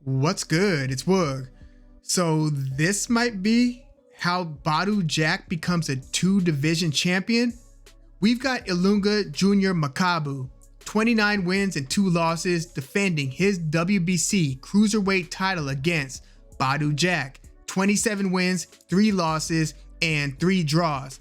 What's good? It's Woog. So this might be how Badou Jack becomes a 2-division champion. We've got Ilunga Junior Makabu, 29 wins and 2 losses, defending his WBC Cruiserweight title against Badou Jack, 27 wins, 3 losses, and 3 draws.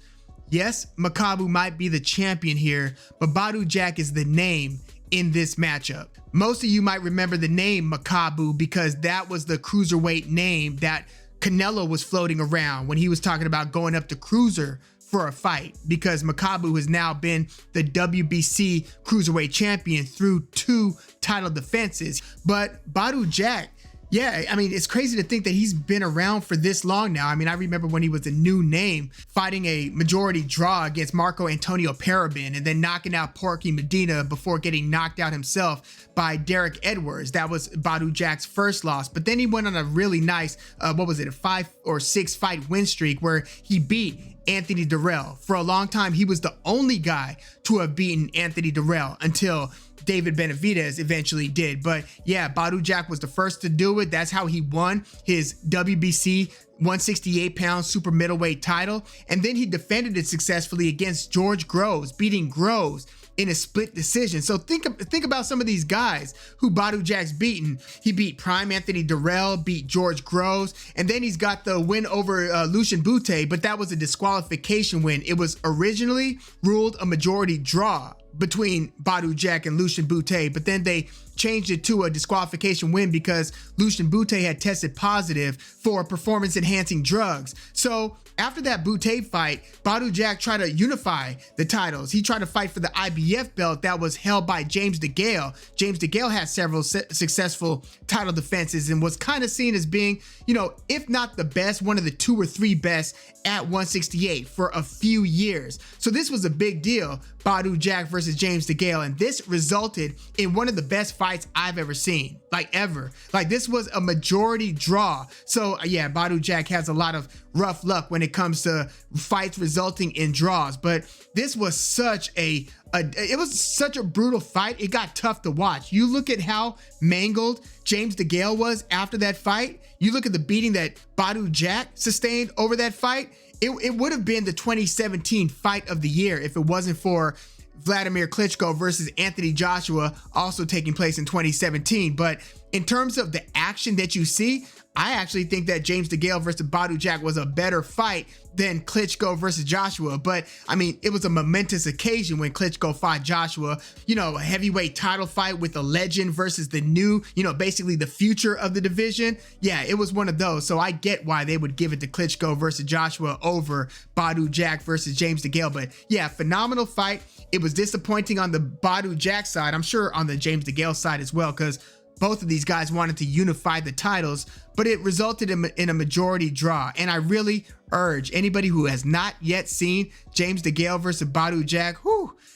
Yes, Makabu might be the champion here, but Badou Jack is the name in this matchup. Most of you might remember the name Makabu because that was the cruiserweight name that Canelo was floating around when he was talking about going up to cruiser for a fight, because Makabu has now been the WBC cruiserweight champion through 2 title defenses. But Badou Jack, yeah, I mean, it's crazy to think that he's been around for this long now. I mean, I remember when he was a new name, fighting a majority draw against Marco Antonio Parabin and then knocking out Porky Medina before getting knocked out himself by Derek Edwards. That was Badou Jack's first loss. But then he went on a really nice, a 5 or 6 fight win streak where he beat Anthony Dirrell. For a long time, he was the only guy to have beaten Anthony Dirrell until David Benavidez eventually did. But yeah, Badou Jack was the first to do it. That's how he won his WBC 168-pound super middleweight title. And then he defended it successfully against George Groves, beating Groves in a split decision. So think about some of these guys who Badou Jack's beaten. He beat Prime Anthony Dirrell, beat George Groves, and then he's got the win over Lucian Bute, but that was a disqualification win. It was originally ruled a majority draw between Badou Jack and Lucian Bute, but then they changed it to a disqualification win because Lucian Bute had tested positive for performance-enhancing drugs. So after that Bute fight, Badou Jack tried to unify the titles. He tried to fight for the IBF belt that was held by James DeGale. James DeGale had several successful title defenses and was kind of seen as being, if not the best, one of the 2 or 3 best at 168 for a few years. So this was a big deal, Badou Jack versus James DeGale, and this resulted in one of the best fights I've ever seen, ever. This was a majority draw. So yeah, Badou Jack has a lot of rough luck when it comes to fights resulting in draws, but this was such a brutal fight. It got tough to watch. You look at how mangled James DeGale was after that fight. You look at the beating that Badou Jack sustained over that fight. It would have been the 2017 fight of the year if it wasn't for Vladimir Klitschko versus Anthony Joshua, also taking place in 2017. But in terms of the action that you see, I actually think that James DeGale versus Badou Jack was a better fight than Klitschko versus Joshua. But I mean, it was a momentous occasion when Klitschko fought Joshua, a heavyweight title fight with a legend versus the new, basically the future of the division. Yeah, it was one of those. So I get why they would give it to Klitschko versus Joshua over Badou Jack versus James DeGale. But yeah, phenomenal fight. It was disappointing on the Badou Jack side. I'm sure on the James DeGale side as well, because both of these guys wanted to unify the titles, but it resulted in a majority draw. And I really urge anybody who has not yet seen James DeGale versus Badou Jack,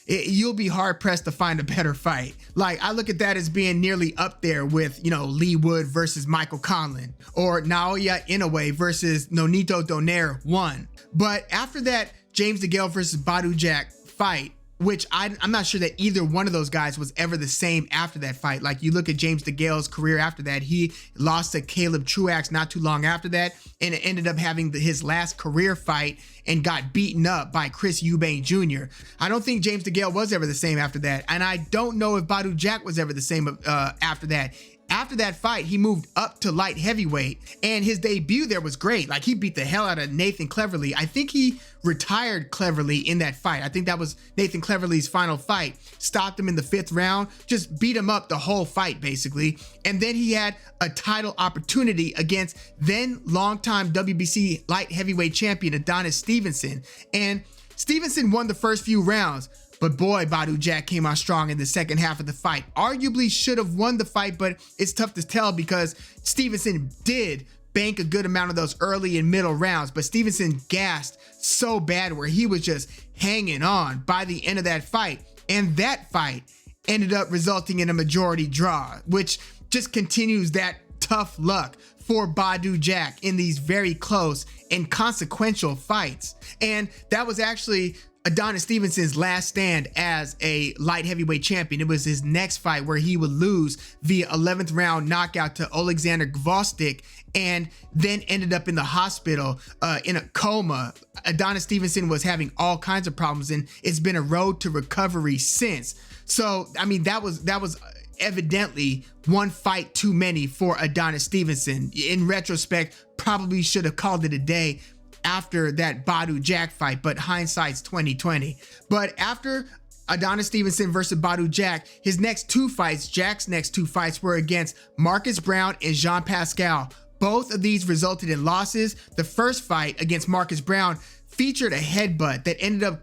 you'll be hard pressed to find a better fight. I look at that as being nearly up there with, Lee Wood versus Michael Conlan, or Naoya Inoue versus Nonito Donaire 1. But after that James DeGale versus Badou Jack fight, which I'm not sure that either one of those guys was ever the same after that fight. You look at James DeGale's career after that, he lost to Caleb Truax not too long after that, and it ended up having his last career fight and got beaten up by Chris Eubank Jr. I don't think James DeGale was ever the same after that, and I don't know if Badou Jack was ever the same after that. After that fight, he moved up to light heavyweight, and his debut there was great. He beat the hell out of Nathan Cleverly. I think he retired Cleverly in that fight. I think that was Nathan Cleverly's final fight. Stopped him in the 5th round, just beat him up the whole fight, basically. And then he had a title opportunity against then longtime WBC light heavyweight champion Adonis Stevenson. And Stevenson won the first few rounds, but boy, Badou Jack came on strong in the second half of the fight. Arguably should have won the fight, but it's tough to tell because Stevenson did bank a good amount of those early and middle rounds, but Stevenson gassed so bad where he was just hanging on by the end of that fight. And that fight ended up resulting in a majority draw, which just continues that tough luck for Badou Jack in these very close and consequential fights. And that was actually Adonis Stevenson's last stand as a light heavyweight champion. It was his next fight where he would lose via 11th round knockout to Alexander Gvozdyk and then ended up in the hospital in a coma. Adonis Stevenson was having all kinds of problems, and it's been a road to recovery since. So, I mean, that was evidently one fight too many for Adonis Stevenson. In retrospect, probably should have called it a day after that Badou Jack fight, but hindsight's 2020. But after Adonis Stevenson versus Badou Jack, his next two fights, Jack's next two fights, were against Marcus Browne and Jean Pascal. Both of these resulted in losses. The first fight against Marcus Browne featured a headbutt that ended up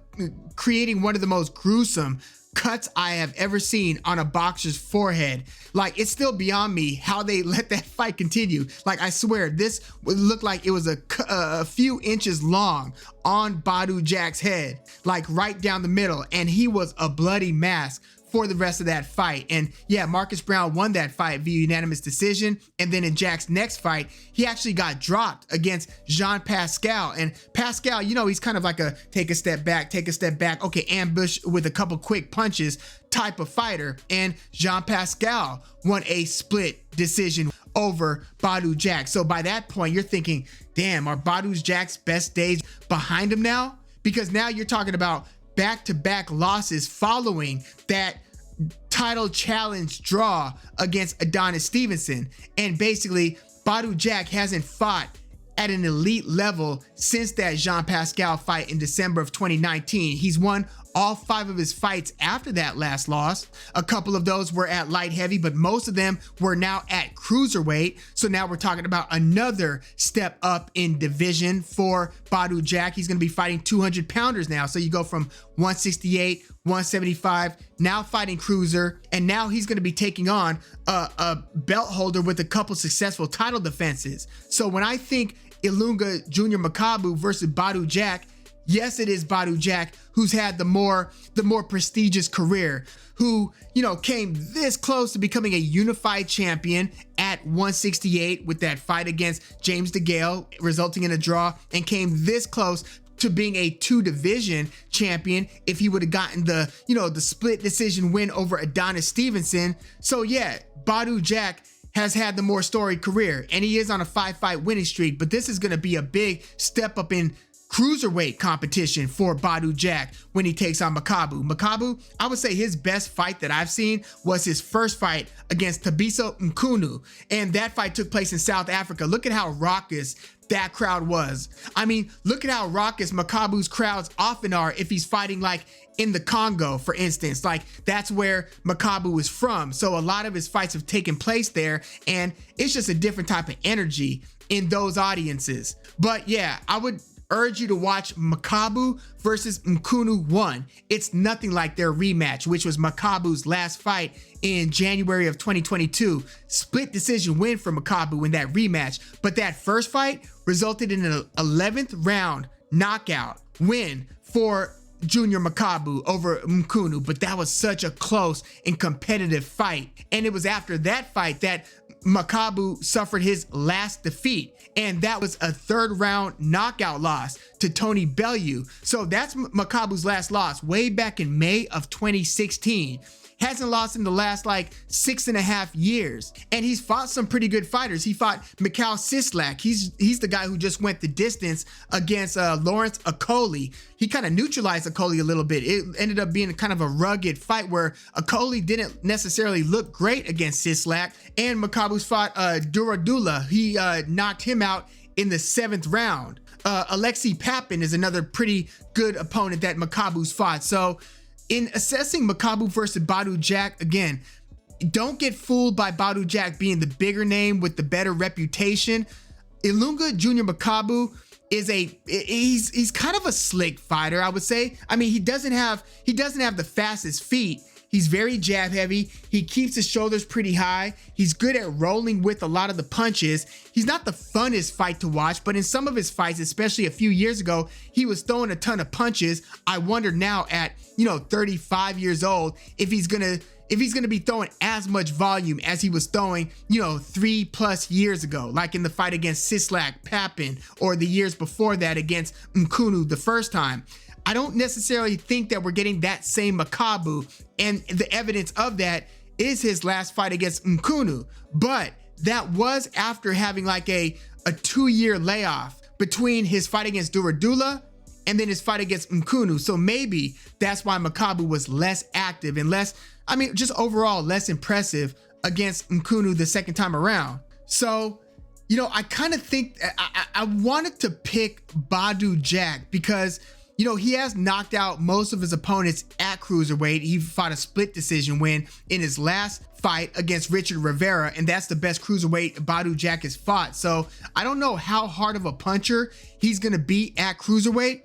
creating one of the most gruesome cuts I have ever seen on a boxer's forehead. Like, it's still beyond me how they let that fight continue. Like, I swear, this would look like it was a few inches long on Badou Jack's head, like right down the middle, and he was a bloody mass for the rest of that fight. And yeah, Marcus Browne won that fight via unanimous decision. And then in Jack's next fight, he actually got dropped against Jean Pascal. And Pascal, you know, he's kind of like a take a step back, okay, ambush with a couple quick punches type of fighter. And Jean Pascal won a split decision over Badou Jack. So by that point, you're thinking, damn, are Badou Jack's best days behind him now? Because now you're talking about back-to-back losses following that title challenge draw against Adonis Stevenson. And basically, Badou Jack hasn't fought at an elite level since that Jean Pascal fight in December of 2019. He's won all 5 of his fights after that last loss. A couple of those were at light heavy, but most of them were now at cruiserweight. So now we're talking about another step up in division for Badou Jack. He's going to be fighting 200 pounders now. So you go from 168, 175, now fighting cruiser, and now he's going to be taking on a belt holder with a couple successful title defenses. So when I think Ilunga Junior Makabu versus Badou Jack, yes, it is Badou Jack who's had the more prestigious career, who, you know, came this close to becoming a unified champion at 168 with that fight against James DeGale, resulting in a draw, and came this close to being a 2-division champion if he would have gotten the, you know, the split decision win over Adonis Stevenson. So yeah, Badou Jack has had the more storied career, and he is on a 5-fight winning streak, but this is going to be a big step up in cruiserweight competition for Badou Jack when he takes on Makabu. Makabu, I would say his best fight that I've seen was his first fight against Thabiso Mchunu, and that fight took place in South Africa. Look at how raucous that crowd was. I mean, look at how raucous Makabu's crowds often are if he's fighting like in the Congo, for instance. Like, that's where Makabu is from. So a lot of his fights have taken place there, and it's just a different type of energy in those audiences. But yeah, I would urge you to watch Makabu versus Mchunu 1. It's nothing like their rematch, which was Makabu's last fight in January of 2022. Split decision win for Makabu in that rematch, but that first fight resulted in an 11th round knockout win for Junior Makabu over Mchunu. But that was such a close and competitive fight, and it was after that fight that Makabu suffered his last defeat, and that was a 3rd round knockout loss to Tony Bellew. So that's Makabu's last loss way back in May of 2016. Hasn't lost in the last like 6.5 years, and he's fought some pretty good fighters. He fought Mikhail Sislak. He's the guy who just went the distance against Lawrence Okoli. He kind of neutralized Okoli a little bit. It ended up being kind of a rugged fight where Okoli didn't necessarily look great against Sislak, and Makabu's fought Duradula. He knocked him out in the 7th round. Alexei Papin is another pretty good opponent that Makabu's fought. So in assessing Makabu versus Badou Jack, again, don't get fooled by Badou Jack being the bigger name with the better reputation. Ilunga Junior Makabu is he's kind of a slick fighter, I would say. I mean, he doesn't have the fastest feet. He's very jab heavy. He keeps his shoulders pretty high. He's good at rolling with a lot of the punches. He's not the funnest fight to watch, but in some of his fights, especially a few years ago, he was throwing a ton of punches. I wonder now at, 35 years old, if he's gonna be throwing as much volume as he was throwing, 3+ years ago, like in the fight against Sislak, Papin, or the years before that against Mchunu the first time. I don't necessarily think that we're getting that same Makabu, and the evidence of that is his last fight against Mchunu, but that was after having like a 2-year layoff between his fight against Duradula and then his fight against Mchunu. So maybe that's why Makabu was less active and less, I mean, just overall less impressive against Mchunu the second time around. So, you know, I kind of think I wanted to pick Badou Jack because, you know, he has knocked out most of his opponents at cruiserweight. He fought a split decision win in his last fight against Richard Rivera, and that's the best cruiserweight Badou Jack has fought. So I don't know how hard of a puncher he's gonna be at cruiserweight,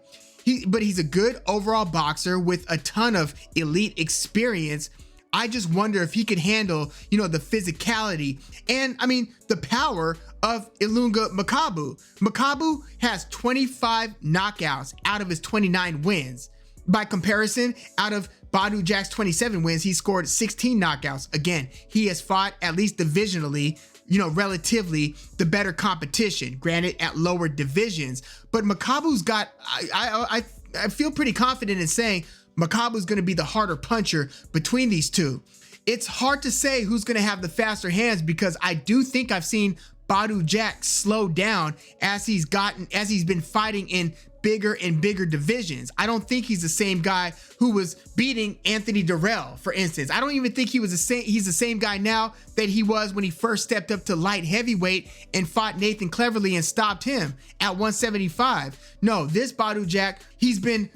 but he's a good overall boxer with a ton of elite experience. I just wonder if he could handle, you know, the physicality and, I mean, the power of Ilunga Makabu. Makabu has 25 knockouts out of his 29 wins. By comparison, out of Badou Jack's 27 wins, he scored 16 knockouts. Again, he has fought, at least divisionally, you know, relatively the better competition, granted at lower divisions. But Makabu's got, I feel pretty confident in saying Makabu's going to be the harder puncher between these two. It's hard to say who's going to have the faster hands because I do think I've seen Badou Jack slow down as he's been fighting in bigger and bigger divisions. I don't think he's the same guy who was beating Anthony Durrell, for instance. I don't even think he's the same guy now that he was when he first stepped up to light heavyweight and fought Nathan Cleverly and stopped him at 175. No, this Badou Jack, he's been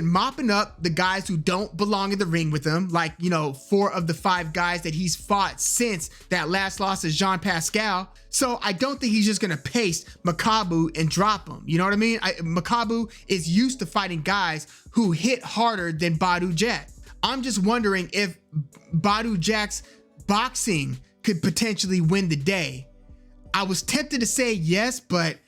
mopping up the guys who don't belong in the ring with him, like, you know, 4 of the 5 guys that he's fought since that last loss to Jean Pascal. So I don't think he's just gonna pace Makabu and drop him. You know what I mean? Makabu is used to fighting guys who hit harder than Badou Jack. I'm just wondering if Badou Jack's boxing could potentially win the day. I was tempted to say yes, but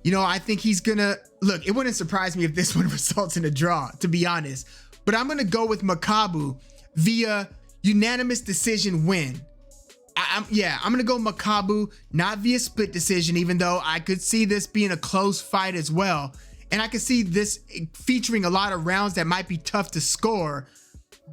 you know, I think he's gonna, look, it wouldn't surprise me if this one results in a draw, to be honest, but I'm gonna go with Makabu via unanimous decision win. I'm gonna go Makabu, not via split decision, even though I could see this being a close fight as well. And I could see this featuring a lot of rounds that might be tough to score.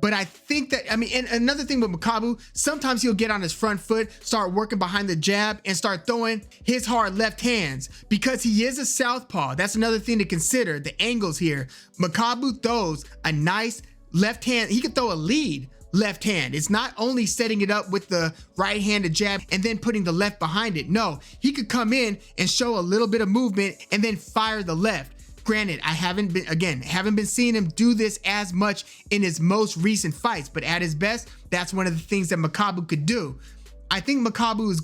But I think that, I mean, and another thing with Makabu, sometimes he'll get on his front foot, start working behind the jab, and start throwing his hard left hands because he is a southpaw. That's another thing to consider, the angles here. Makabu throws a nice left hand. He could throw a lead left hand. It's not only setting it up with the right-handed jab and then putting the left behind it. No, he could come in and show a little bit of movement and then fire the left. Granted, I haven't been seeing him do this as much in his most recent fights, but at his best, that's one of the things that Makabu could do. I think Makabu is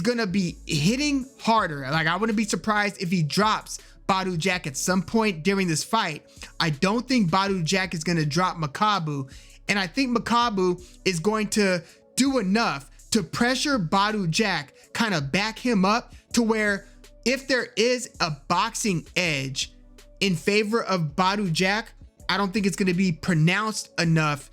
gonna be hitting harder. Like, I wouldn't be surprised if he drops Badou Jack at some point during this fight. I don't think Badou Jack is gonna drop Makabu, and I think Makabu is going to do enough to pressure Badou Jack, kind of back him up to where if there is a boxing edge in favor of Badou Jack, I don't think it's going to be pronounced enough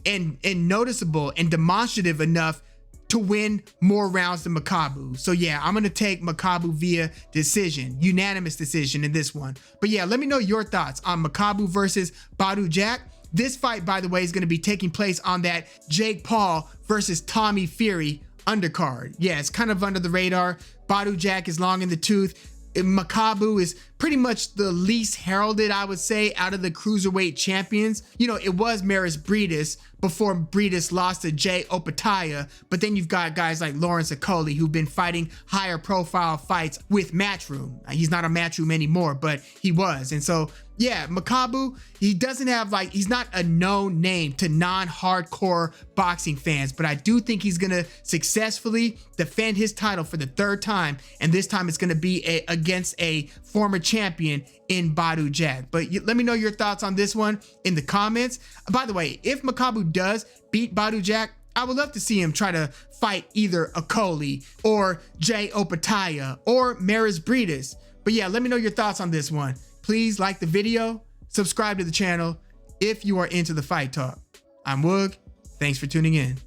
and noticeable and demonstrative enough to win more rounds than Makabu. So yeah, I'm going to take Makabu via decision, unanimous decision in this one. But yeah, let me know your thoughts on Makabu versus Badou Jack. This fight, by the way, is going to be taking place on that Jake Paul versus Tommy Fury undercard. Yeah, it's kind of under the radar. Badou Jack is long in the tooth. Makabu is pretty much the least heralded, I would say, out of the cruiserweight champions. You know, it was Maris Briedis before Briedis lost to Jay Opataya, but then you've got guys like Lawrence Okoli who've been fighting higher profile fights with Matchroom. He's not a Matchroom anymore, but he was. And so, yeah, Makabu, he doesn't have, like, he's not a known name to non-hardcore boxing fans, but I do think he's gonna successfully defend his title for the 3rd time, and this time it's gonna be against a former champion in Badou Jack. But let me know your thoughts on this one in the comments. By the way, if Makabu does beat Badou Jack, I would love to see him try to fight either Okoli or Jay Opataya or Maris Briedis. But yeah, let me know your thoughts on this one. Please like the video, subscribe to the channel if you are into the fight talk. I'm Woog. Thanks for tuning in.